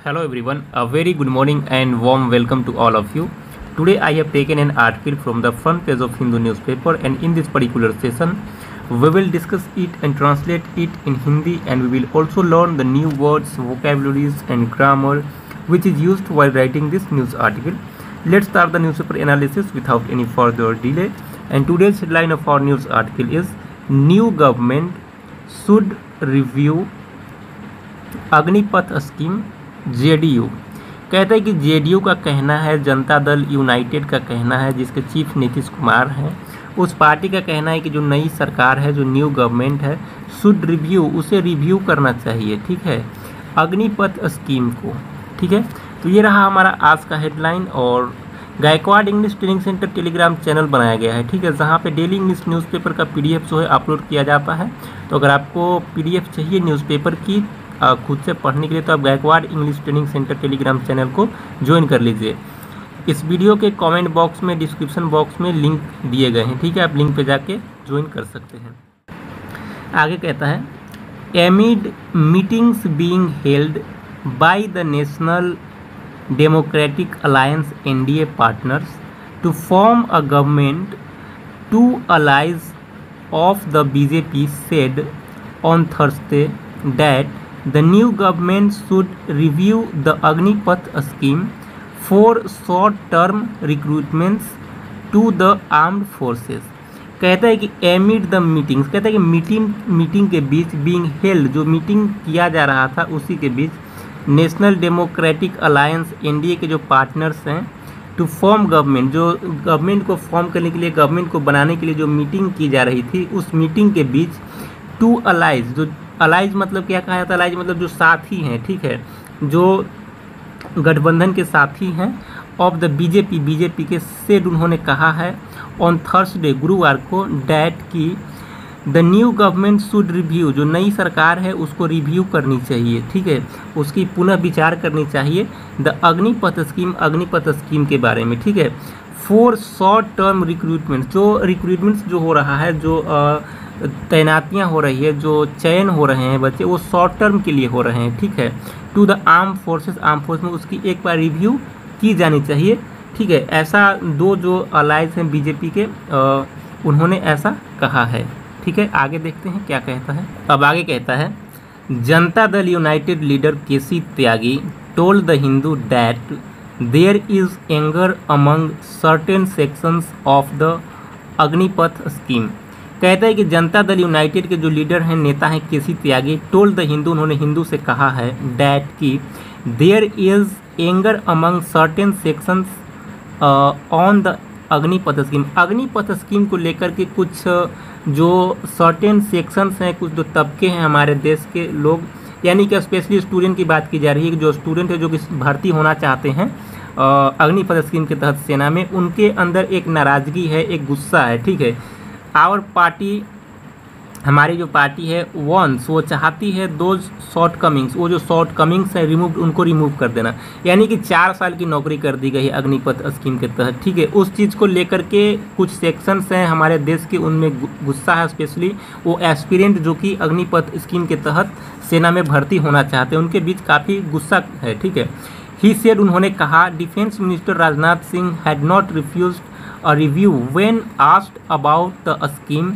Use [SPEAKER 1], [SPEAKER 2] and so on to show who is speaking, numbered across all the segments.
[SPEAKER 1] Hello everyone, a very good morning and warm welcome to all of you. Today I have taken an article from the front page of Hindu newspaper, and in this particular session we will discuss it and translate it in Hindi, and we will also learn the new words, vocabularies and grammar which is used while writing this news article. Let's start the newspaper analysis without any further delay. And today's headline of our news article is New Government Should Review Agnipath scheme JDU. कहता है कि JDU का कहना है, Janata Dal United का कहना है, जिसके चीफ नीतीश कुमार हैं, उस पार्टी का कहना है कि जो नई सरकार है, जो न्यू गवर्नमेंट है, शुड रिव्यू, उसे रिव्यू करना चाहिए, ठीक है, अग्निपथ स्कीम को। ठीक है, तो ये रहा हमारा आज का हेडलाइन। और Gaikwad English training centre Telegram channel बनाया गया है, ठीक है, जहाँ पे डेली इंग्लिश न्यूज़पेपर का पीडीएफ जो है अपलोड किया जाता है। तो अगर आपको पीडीएफ चाहिए न्यूज़पेपर की खुद से पढ़ने के लिए, तो आप Gaikwad English training centre Telegram channel को ज्वाइन कर लीजिए। इस वीडियो के कमेंट बॉक्स में, डिस्क्रिप्शन बॉक्स में लिंक दिए गए हैं, ठीक है, आप लिंक पे जाके ज्वाइन कर सकते हैं। आगे कहता है, amid meetings being held by the National Democratic Alliance NDA partners to form a government, two allies of the BJP said on Thursday that the new government should review the Agnipath scheme for short-term recruitments to the armed forces। कहता है कि amid the meetings, कहता है कि meeting के बीच, being held, जो meeting किया जा रहा था उसी के बीच, नेशनल डेमोक्रेटिक अलायंस एनडीए के जो पार्टनर्स हैं, टू फॉर्म गवर्नमेंट, जो गवर्नमेंट को फॉर्म करने के लिए, गवर्नमेंट को बनाने के लिए जो मीटिंग की जा रही थी, उस मीटिंग के बीच टू अलाइज, जो अलाइज मतलब क्या कहा जाता है, अलाइज मतलब जो साथी हैं, ठीक है, जो गठबंधन के साथी हैं, ऑफ द बीजेपी के सेड, उन्होंने कहा है ऑन थर्सडे, गुरुवार को, डैट की the new government should review, जो नई सरकार है उसको रिव्यू करनी चाहिए, ठीक है, उसकी पुनः विचार करनी चाहिए, द अग्निपथ स्कीम के बारे में, ठीक है, फॉर शॉर्ट टर्म रिक्रूटमेंट, जो रिक्रूटमेंट्स जो हो रहा है, जो तैनातियां हो रही है, जो चयन हो रहे हैं बच्चे, वो शॉर्ट टर्म के लिए हो रहे हैं, ठीक है, टू द आर्म फोर्स में उसकी एक बार रिव्यू की जानी चाहिए, ठीक है। ऐसा दो जो अलायंस हैं बीजेपी के, उन्होंने ऐसा कहा है, ठीक है। आगे देखते हैं क्या कहता है। अब आगे कहता है, Janata Dal United leader KC Tyagi told the Hindu that there is anger among certain sections of the Agnipath scheme. कहता है कि जनता दल यूनाइटेड के जो लीडर हैं, नेता हैं KC Tyagi, told the Hindu, उन्होंने हिंदू से कहा है, दैट की there is anger among certain sections on the Agnipath scheme. Agnipath scheme को लेकर के कुछ जो सर्टेन सेक्शंस हैं, कुछ जो तबके हैं हमारे देश के लोग, यानी कि स्पेशली स्टूडेंट की बात की जा रही है, कि जो स्टूडेंट है जो कि भर्ती होना चाहते हैं अग्निपथ स्कीम के तहत सेना में, उनके अंदर एक नाराज़गी है, एक गुस्सा है, ठीक है। आवर पार्टी, हमारी जो पार्टी है, वंस, वो चाहती है दो शॉर्ट कमिंग्स, वो जो शॉर्ट कमिंग्स हैं रिमूव, उनको रिमूव कर देना, यानी कि 4 साल की नौकरी कर दी गई है अग्निपथ स्कीम के तहत, ठीक है। उस चीज़ को लेकर के कुछ सेक्शंस हैं हमारे देश के, उनमें गुस्सा है, स्पेशली वो एस्पिरेंट जो कि अग्निपथ स्कीम के तहत सेना में भर्ती होना चाहते हैं, उनके बीच काफ़ी गुस्सा है, ठीक है। ही सेड, उन्होंने कहा, defence minister Rajnath Singh had not refused a review when asked about the scheme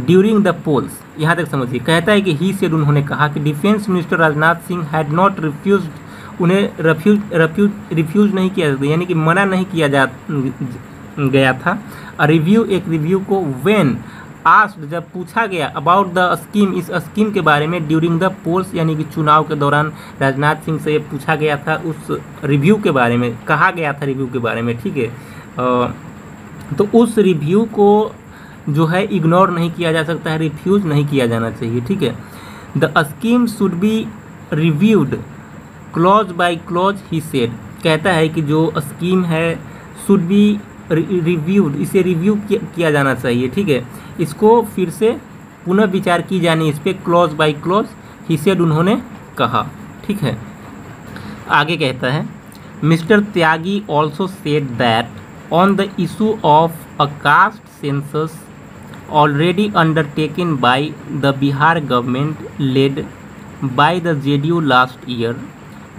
[SPEAKER 1] during the polls। यहाँ तक समझिए। कहता है कि ही सेड, उन्होंने कहा कि defence minister Rajnath Singh had not refused, उन्हें रिफ्यूज नहीं किया जाता, यानी कि मना नहीं किया गया था, रिव्यू, एक रिव्यू को, व्हेन आस्क्ड, जब पूछा गया, अबाउट द स्कीम, इस स्कीम के बारे में, ड्यूरिंग द पोल्स, यानी कि चुनाव के दौरान राजनाथ सिंह से ये पूछा गया था, उस रिव्यू के बारे में कहा गया था, रिव्यू के बारे में, ठीक है। तो उस रिव्यू को जो है इग्नोर नहीं किया जा सकता है, रिफ्यूज़ नहीं किया जाना चाहिए, ठीक है। The scheme should be reviewed clause by clause, he said. कहता है कि जो स्कीम है शुड बी रिव्यूड, इसे रिव्यू किया जाना चाहिए, ठीक है, इसको फिर से पुनः विचार की जानी, इस पर clause by clause, he said, उन्होंने कहा, ठीक है। आगे कहता है, Mr Tyagi also said that on the issue of a caste census already undertaken by the Bihar government led by the JDU last year,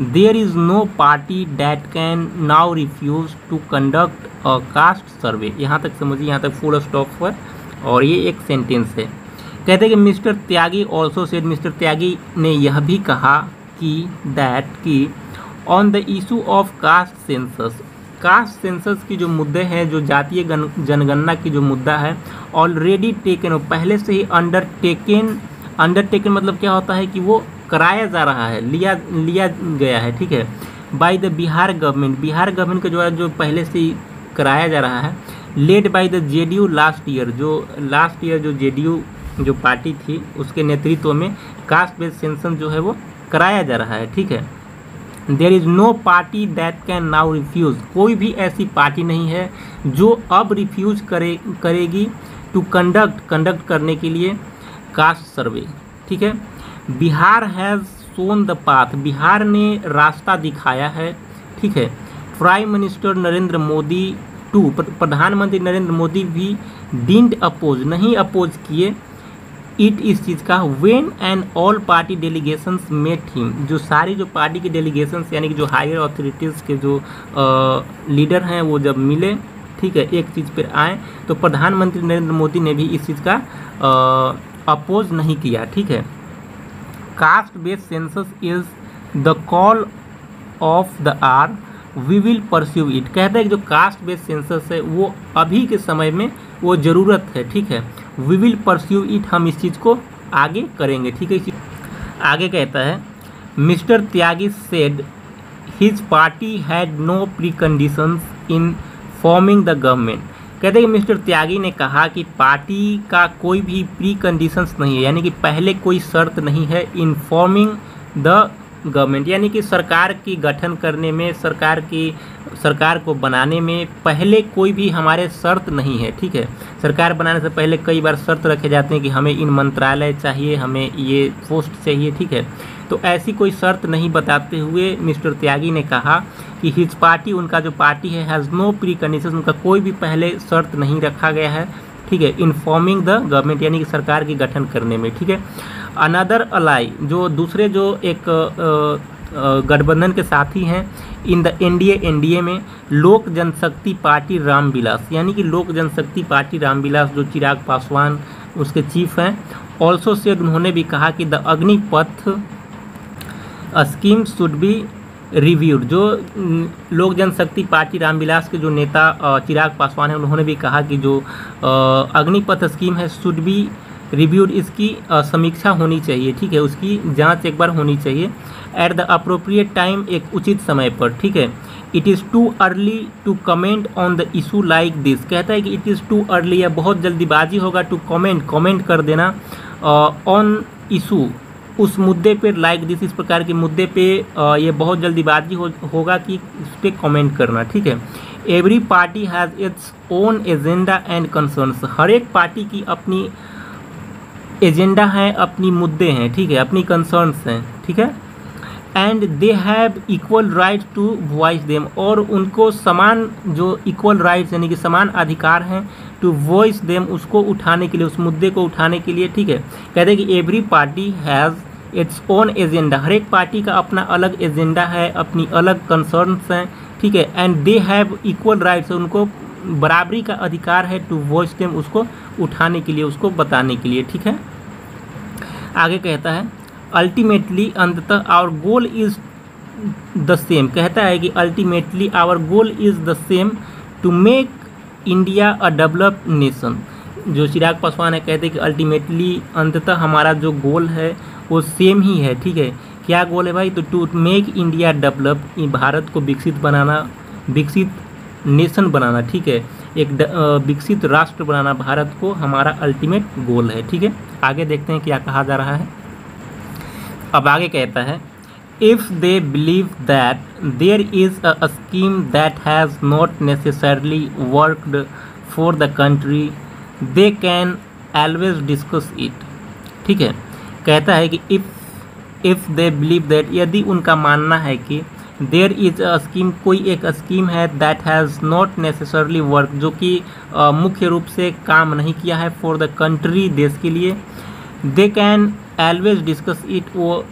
[SPEAKER 1] there is no party that can now refuse to conduct a caste survey. यहाँ तक समझिए, यहाँ तक full stop पर, और ये एक sentence है। कहते हैं कि मिस्टर त्यागी ऑल्सो सेड, मिस्टर त्यागी ने यह भी कहा कि दैट कि on the issue of caste census, caste census की जो मुद्दे हैं, जो जातीय जनगणना की जो मुद्दा है, ऑलरेडी टेकन, पहले से ही अंडरटेकन मतलब क्या होता है कि वो कराया जा रहा है, लिया गया है, ठीक है, by the Bihar government, Bihar government का जो है जो पहले से ही कराया जा रहा है, led by the JDU last year, जो लास्ट ईयर जो जेडीयू जो पार्टी थी उसके नेतृत्व में कास्ट बेस्ड सेंसस जो है वो कराया जा रहा है, ठीक है। There is no party that can now refuse, कोई भी ऐसी पार्टी नहीं है जो अब रिफ्यूज़ करेगी टू कंडक्ट करने के लिए कास्ट सर्वे, ठीक है। Bihar has shown the path, Bihar ने रास्ता दिखाया है, ठीक है। Prime Minister Narendra Modi too, प्रधानमंत्री नरेंद्र मोदी भी डिडंट अपोज, नहीं अपोज किए इट, इस चीज़ का, when and all party delegations met him, जो सारी जो पार्टी के डेलीगेशंस यानी कि जो हायर अथॉरिटीज़ के जो लीडर हैं वो जब मिले, ठीक है, एक चीज़ पर आए, तो प्रधानमंत्री नरेंद्र मोदी ने भी इस चीज़ का अपोज नहीं किया, ठीक है। Caste based census is the call of the hour, we will pursue it, कहता है कि जो कास्ट बेस्ड सेंसस है वो अभी के समय में वो ज़रूरत है, ठीक है। वी विल परस्यू इट, हम इस चीज़ को आगे करेंगे, ठीक है। आगे कहता है Mr Tyagi said his party had no preconditions in forming the government, कहते हैं कि मिस्टर त्यागी ने कहा कि पार्टी का कोई भी प्री कंडीशंस नहीं है, यानी कि पहले कोई शर्त नहीं है इन फॉर्मिंग द गवर्नमेंट, यानी कि सरकार की गठन करने में, सरकार को बनाने में पहले कोई भी हमारे शर्त नहीं है, ठीक है। सरकार बनाने से पहले कई बार शर्त रखे जाते हैं कि हमें इन मंत्रालय चाहिए, हमें ये पोस्ट चाहिए, ठीक है। तो ऐसी कोई शर्त नहीं बताते हुए मिस्टर त्यागी ने कहा कि हिज पार्टी, उनका जो पार्टी है, हैज़ नो प्री कंडीशन, उनका कोई भी पहले शर्त नहीं रखा गया है, ठीक है, इन फॉर्मिंग द गवर्नमेंट, यानी कि सरकार की गठन करने में, ठीक है। अनदर अलाई, जो दूसरे जो एक गठबंधन के साथी हैं इन द एनडीए में, लोक जनशक्ति पार्टी रामविलास, यानी कि लोक जनशक्ति पार्टी रामविलास जो चिराग पासवान उसके चीफ हैं, ऑल्सो सेड, उन्होंने भी कहा कि the Agnipath scheme should be reviewed, जो लोक जनशक्ति पार्टी रामविलास के जो नेता चिराग पासवान हैं, उन्होंने भी कहा कि जो अग्निपथ स्कीम है शुड बी रिव्यूड, इसकी समीक्षा होनी चाहिए, ठीक है, उसकी जांच एक बार होनी चाहिए, एट द अप्रोप्रिएट टाइम, एक उचित समय पर, ठीक है। It is too early to comment on the issue like this, कहता है कि इट इज़ टू अर्ली, या बहुत जल्दीबाजी होगा, टू कमेंट कर देना ऑन इशू, उस मुद्दे पे, लाइक दिस, इस प्रकार के मुद्दे पे ये बहुत जल्दीबाजी होगा कि इस पर कमेंट करना, ठीक है। Every party has its own agenda and concerns, हर एक पार्टी की अपनी एजेंडा है, अपनी मुद्दे हैं, ठीक है, अपनी कंसर्न्स हैं, ठीक है। And they have equal right to voice them, और उनको समान जो इक्वल राइट्स यानी कि समान अधिकार हैं टू वॉइस देम, उसको उठाने के लिए, उस मुद्दे को उठाने के लिए, ठीक है। कहते हैं कि every party has its own agenda, हर एक पार्टी का अपना अलग एजेंडा है, अपनी अलग कंसर्न्स हैं, ठीक है। And they have equal rights, उनको बराबरी का अधिकार है टू वॉइस देम, उसको उठाने के लिए, उसको बताने के लिए, ठीक है। आगे कहता है अल्टीमेटली, अंततः our goal is the same, कहता है कि ultimately our goal is the same to make India a developed nation, जो चिराग पासवान है, कहते हैं कि अल्टीमेटली, अंततः हमारा जो गोल है वो सेम ही है, ठीक है। क्या गोल है भाई? तो to make India develop, Bharat को विकसित बनाना, विकसित नेशन बनाना, ठीक है, एक विकसित राष्ट्र बनाना भारत को हमारा अल्टीमेट गोल है, ठीक है। आगे देखते हैं क्या कहा जा रहा है। अब आगे कहता है if they believe that there is a scheme that has not necessarily worked for the country they can always discuss it, ठीक है। कहता है कि इफ़ दे बिलीव दैट, यदि उनका मानना है कि देयर इज़ अ स्कीम, कोई एक स्कीम है, that has not necessarily work, जो कि मुख्य रूप से काम नहीं किया है, फॉर द कंट्री, देश के लिए, दे कैन ऑलवेज डिस्कस इट, वो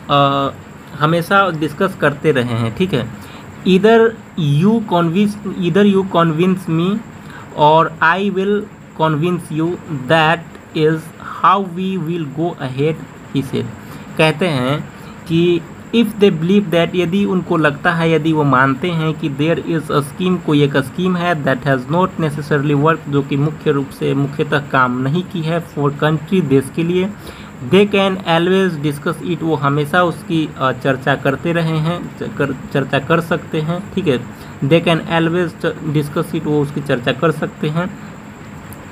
[SPEAKER 1] हमेशा डिस्कस करते रहे हैं, ठीक है। इधर यू कन्विंस मी और I will convince you, that is how we will go ahead, he said. कहते हैं कि इफ़ दे बिलीव दैट, यदि उनको लगता है, यदि वो मानते हैं कि देयर इज़ अ स्कीम, कोई एक स्कीम है, that has not necessarily work, जो कि मुख्यतः काम नहीं की है, फॉर कंट्री, देश के लिए, दे कैन ऑलवेज डिस्कस इट, वो हमेशा उसकी चर्चा करते रहे हैं, चर्चा कर सकते हैं, ठीक है। दे कैन ऑलवेज डिस्कस इट, वो उसकी चर्चा कर सकते हैं।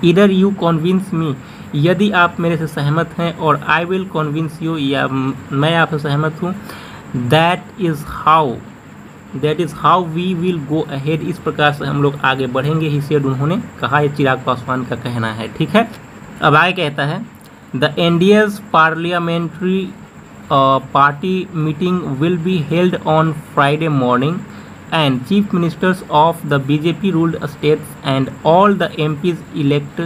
[SPEAKER 1] इधर यू कन्विंस मी, यदि आप मेरे से सहमत हैं, और आई विल कन्विंस यू, या मैं आपसे सहमत हूँ, that is how we will go ahead, इस प्रकार से हम लोग आगे बढ़ेंगे, ही सेड, उन्होंने कहा। ये चिराग पासवान का कहना है, ठीक है। अब आगे कहता है, the NDA's parliamentary party meeting will be held on Friday morning and chief ministers of the BJP ruled states and all the MPs elect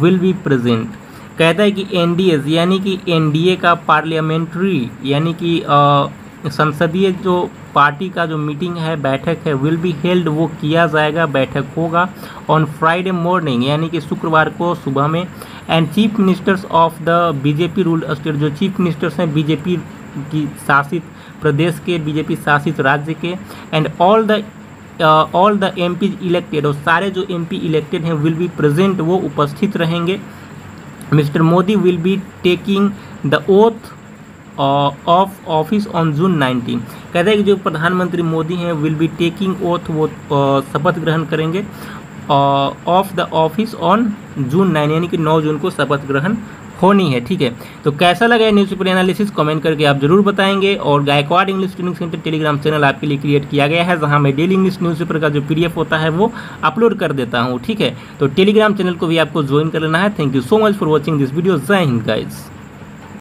[SPEAKER 1] will be present। कहता है कि एनडीए यानी कि एनडीए का पार्लियामेंट्री यानी कि संसदीय जो पार्टी का जो मीटिंग है, बैठक है, विल बी हेल्ड, वो किया जाएगा, बैठक होगा, ऑन फ्राइडे मॉर्निंग यानी कि शुक्रवार को सुबह में, and chief ministers of the BJP ruled state, जो चीफ मिनिस्टर्स हैं बीजेपी की शासित प्रदेश के, बीजेपी शासित राज्य के, and all the MP elected, और सारे जो एमपी इलेक्टेड हैं, विल बी प्रेजेंट, वो उपस्थित रहेंगे। Mister Modi will be taking the oath of office on June 19। कहते हैं कि जो प्रधानमंत्री मोदी हैं, विल बी टेकिंग ओथ, वो शपथ ग्रहण करेंगे, of the office on June 9 यानी कि 9 जून को शपथ ग्रहण होनी है, ठीक है। तो कैसा लगा है न्यूज़पेपर एनालिसिस, कमेंट करके आप जरूर बताएंगे। और Gaikwad English training centre Telegram channel आपके लिए क्रिएट किया गया है, जहां मैं डेली इंग्लिश न्यूज़पेपर का जो PDF होता है वो अपलोड कर देता हूं, ठीक है। तो टेलीग्राम चैनल को भी आपको ज्वाइन कर लेना है। Thank you so much for watching this video. जय हिंद गाइस।